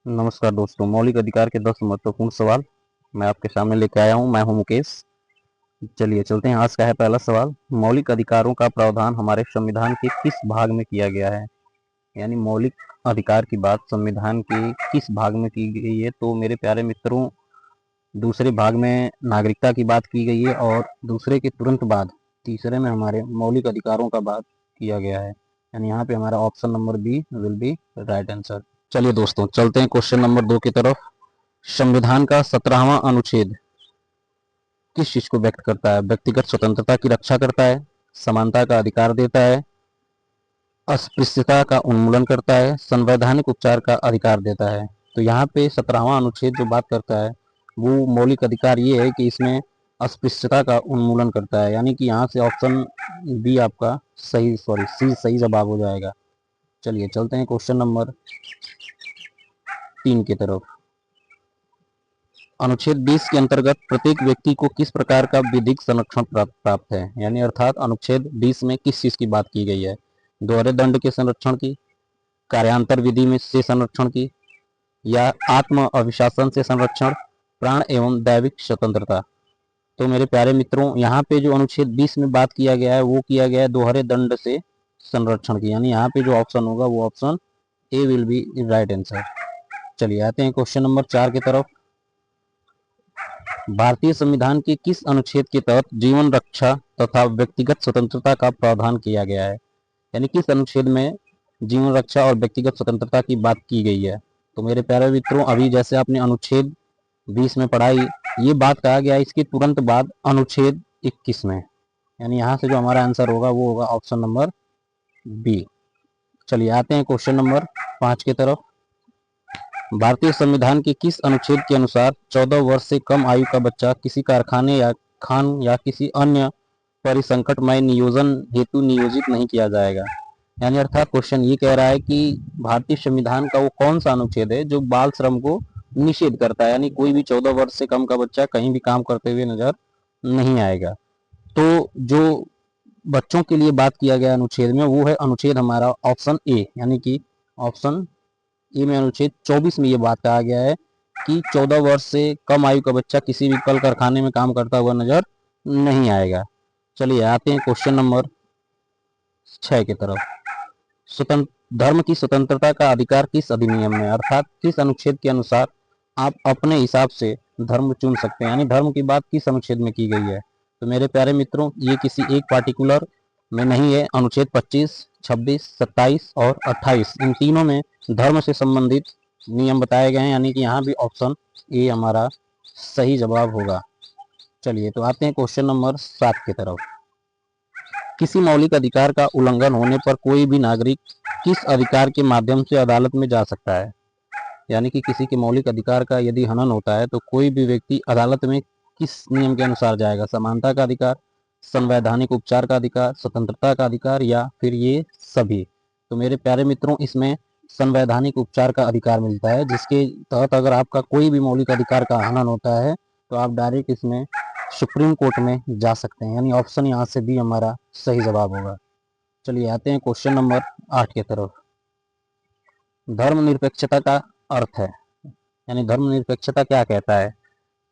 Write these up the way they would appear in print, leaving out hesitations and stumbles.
नमस्कार दोस्तों, मौलिक अधिकार के 10 महत्वपूर्ण सवाल मैं आपके सामने लेके आया हूं। मैं हूं मुकेश। चलिए चलते हैं। आज का है पहला सवाल, मौलिक अधिकारों का प्रावधान हमारे संविधान के किस भाग में किया गया है। यानी मौलिक अधिकार की बात संविधान के किस भाग में की गई है। तो मेरे प्यारे मित्रों, दूसरे भाग में नागरिकता की बात की गई है और दूसरे के तुरंत बाद तीसरे में हमारे मौलिक अधिकारों का बात किया गया है। यानी यहाँ पे हमारा option number B will be right answer. चलिए दोस्तों, चलते हैं क्वेश्चन नंबर 2 की तरफ। संविधान का 17वां अनुच्छेद किस चीज को व्यक्त करता है। व्यक्तिगत स्वतंत्रता की रक्षा करता है, समानता का अधिकार देता है, अस्पृश्यता का उन्मूलन करता है, संवैधानिक उपचार का अधिकार देता है। तो यहाँ पे 17वां अनुच्छेद जो बात करता है वो मौलिक अधिकार ये है कि इसमें अस्पृश्यता का उन्मूलन करता है। यानी कि यहाँ से ऑप्शन बी आपका सी सही जवाब हो जाएगा। चलिए चलते हैं क्वेश्चन नंबर 3 की तरफ। अनुच्छेद 20 के अंतर्गत प्रत्येक व्यक्ति को किस प्रकार का विधिक संरक्षण प्राप्त है। यानी अर्थात अनुच्छेद 20 में किस चीज की बात की गई है। दोहरे दंड के संरक्षण की, कार्यांतर विधि में से संरक्षण की, या आत्म अभिशासन से संरक्षण, प्राण एवं दैविक स्वतंत्रता। तो मेरे प्यारे मित्रों, यहाँ पे जो अनुच्छेद 20 में बात किया गया है वो किया गया है दोहरे दंड से संरक्षण की। यानी यहाँ पे जो ऑप्शन होगा वो option A will be right answer. चलिए आते हैं क्वेश्चन नंबर 4 की तरफ। भारतीय संविधान के किस अनुच्छेद के तहत जीवन रक्षा तथा व्यक्तिगत स्वतंत्रता का प्रावधान किया गया है। यानी किस अनुच्छेद में जीवन रक्षा और व्यक्तिगत स्वतंत्रता की बात की गई है। तो मेरे प्यारे मित्रों, अभी जैसे आपने अनुच्छेद 20 में पढ़ाई, ये बात कहा गया इसके तुरंत बाद अनुच्छेद 21 में। यानी यहाँ से जो हमारा आंसर होगा वो होगा ऑप्शन नंबर बी। चलिए आते हैं क्वेश्चन नंबर 5 की तरफ। भारतीय संविधान के किस अनुच्छेद के अनुसार 14 वर्ष से कम आयु का बच्चा किसी कारखाने या खान या किसी अन्य परिसंकटमय नियोजन हेतु नियोजित नहीं किया जाएगा। यानी अर्थात क्वेश्चन ये कह रहा है कि भारतीय संविधान का वो कौन सा अनुच्छेद है जो बाल श्रम को निषेध करता है। यानी कोई भी 14 वर्ष से कम का बच्चा कहीं भी काम करते हुए नजर नहीं आएगा। तो जो बच्चों के लिए बात किया गया अनुच्छेद में वो है अनुच्छेद हमारा ऑप्शन ए। यानी कि ऑप्शन ए में अनुच्छेद 24 में ये बात कहा गया है कि 14 वर्ष से कम आयु का बच्चा किसी भी कल कारखाने में काम करता हुआ नजर नहीं आएगा। चलिए आते हैं क्वेश्चन नंबर 6 की तरफ। स्वतंत्र धर्म की स्वतंत्रता का अधिकार किस अधिनियम में, अर्थात किस अनुच्छेद के अनुसार आप अपने हिसाब से धर्म चुन सकते हैं। यानी धर्म की बात किस अनुच्छेद में की गई है। तो मेरे प्यारे मित्रों, ये किसी एक पार्टिकुलर में नहीं है। अनुच्छेद 25, 26, 27 और 28 इन तीनों में धर्म से संबंधित नियम बताए गए हैं। यानी कि यहाँ भी ऑप्शन ए हमारा सही जवाब होगा। चलिए तो आते हैं क्वेश्चन नंबर 7 की तरफ। किसी मौलिक अधिकार का उल्लंघन होने पर कोई भी नागरिक किस अधिकार के माध्यम से अदालत में जा सकता है। यानी कि किसी के मौलिक अधिकार का यदि हनन होता है तो कोई भी व्यक्ति अदालत में किस नियम के अनुसार जाएगा। समानता का अधिकार, संवैधानिक उपचार का अधिकार, स्वतंत्रता का अधिकार, या फिर ये सभी। तो मेरे प्यारे मित्रों, इसमें संवैधानिक उपचार का अधिकार मिलता है, जिसके तहत अगर आपका कोई भी मौलिक अधिकार का हनन होता है तो आप डायरेक्ट इसमें सुप्रीम कोर्ट में जा सकते हैं। यानी ऑप्शन यहाँ से भी हमारा सही जवाब होगा। चलिए आते हैं क्वेश्चन नंबर 8 की तरफ। धर्मनिरपेक्षता का अर्थ है। यानी धर्मनिरपेक्षता क्या कहता है।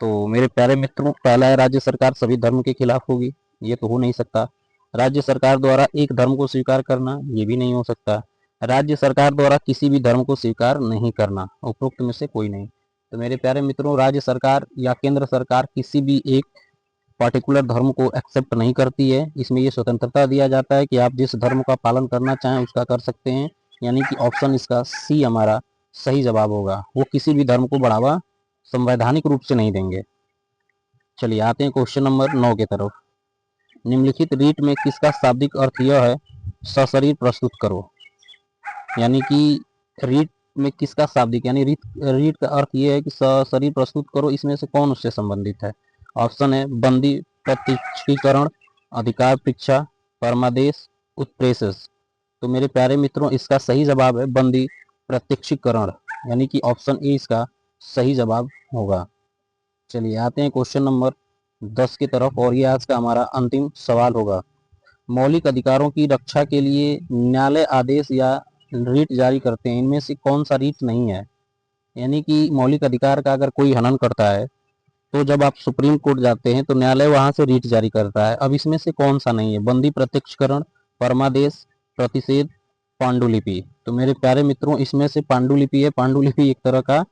तो मेरे प्यारे मित्रों, पहला है राज्य सरकार सभी धर्म के खिलाफ होगी, ये तो हो नहीं सकता। राज्य सरकार द्वारा एक धर्म को स्वीकार करना, ये भी नहीं हो सकता। राज्य सरकार द्वारा किसी भी धर्म को स्वीकार नहीं करना, उपरोक्त में से कोई नहीं। तो मेरे प्यारे मित्रों, राज्य सरकार या केंद्र सरकार किसी भी एक पार्टिकुलर धर्म को एक्सेप्ट नहीं करती है। इसमें ये स्वतंत्रता दिया जाता है कि आप जिस धर्म का पालन करना चाहें उसका कर सकते हैं। यानी कि ऑप्शन इसका सी हमारा सही जवाब होगा। वो किसी भी धर्म को बढ़ावा संवैधानिक रूप से नहीं देंगे। चलिए आते हैं क्वेश्चन नंबर 9 की तरफ। निम्नलिखित रीट में किसका शाब्दिक अर्थ यह है, सशरीर प्रस्तुत करो। यानी कि रीट में किसका शाब्दिक, यानी रीट का अर्थ यह है कि सशरीर प्रस्तुत करो, इसमें से कौन उससे संबंधित है। ऑप्शन है बंदी प्रत्यक्षीकरण, अधिकार परीक्षा, परमादेश, उत्प्रेषस। तो मेरे प्यारे मित्रों, इसका सही जवाब है बंदी प्रत्यक्षीकरण। यानी कि ऑप्शन ए इसका सही जवाब होगा। चलिए आते हैं क्वेश्चन नंबर 10 की तरफ, और ये आज का हमारा अंतिम सवाल होगा। मौलिक अधिकारों की रक्षा के लिए न्यायालय आदेश या रीट जारी करते हैं, इनमें से कौन सा रीट नहीं है। यानी कि मौलिक अधिकार का अगर कोई हनन करता है तो जब आप सुप्रीम कोर्ट जाते हैं तो न्यायालय वहां से रीट जारी करता है। अब इसमें से कौन सा नहीं है? बंदी प्रत्यक्षकरण, परमादेश, प्रतिषेध, पांडुलिपि। तो मेरे प्यारे मित्रों, इसमें से पांडुलिपि है। पांडुलिपि एक तरह का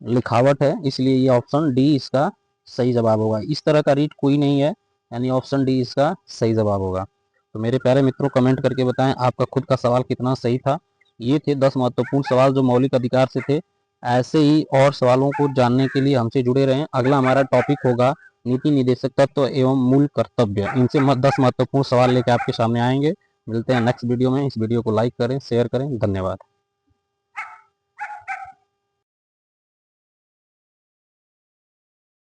लिखावट है, इसलिए ये ऑप्शन डी इसका सही जवाब होगा। इस तरह का रीट कोई नहीं है, यानी ऑप्शन डी इसका सही जवाब होगा। तो मेरे प्यारे मित्रों, कमेंट करके बताएं आपका खुद का सवाल कितना सही था। ये थे 10 महत्वपूर्ण सवाल जो मौलिक अधिकार से थे। ऐसे ही और सवालों को जानने के लिए हमसे जुड़े रहें। अगला हमारा टॉपिक होगा नीति निदेशक तत्व एवं मूल कर्तव्य। इनसे 10 महत्वपूर्ण सवाल लेकर आपके सामने आएंगे। मिलते हैं नेक्स्ट वीडियो में। इस वीडियो को लाइक करें, शेयर करें। धन्यवाद।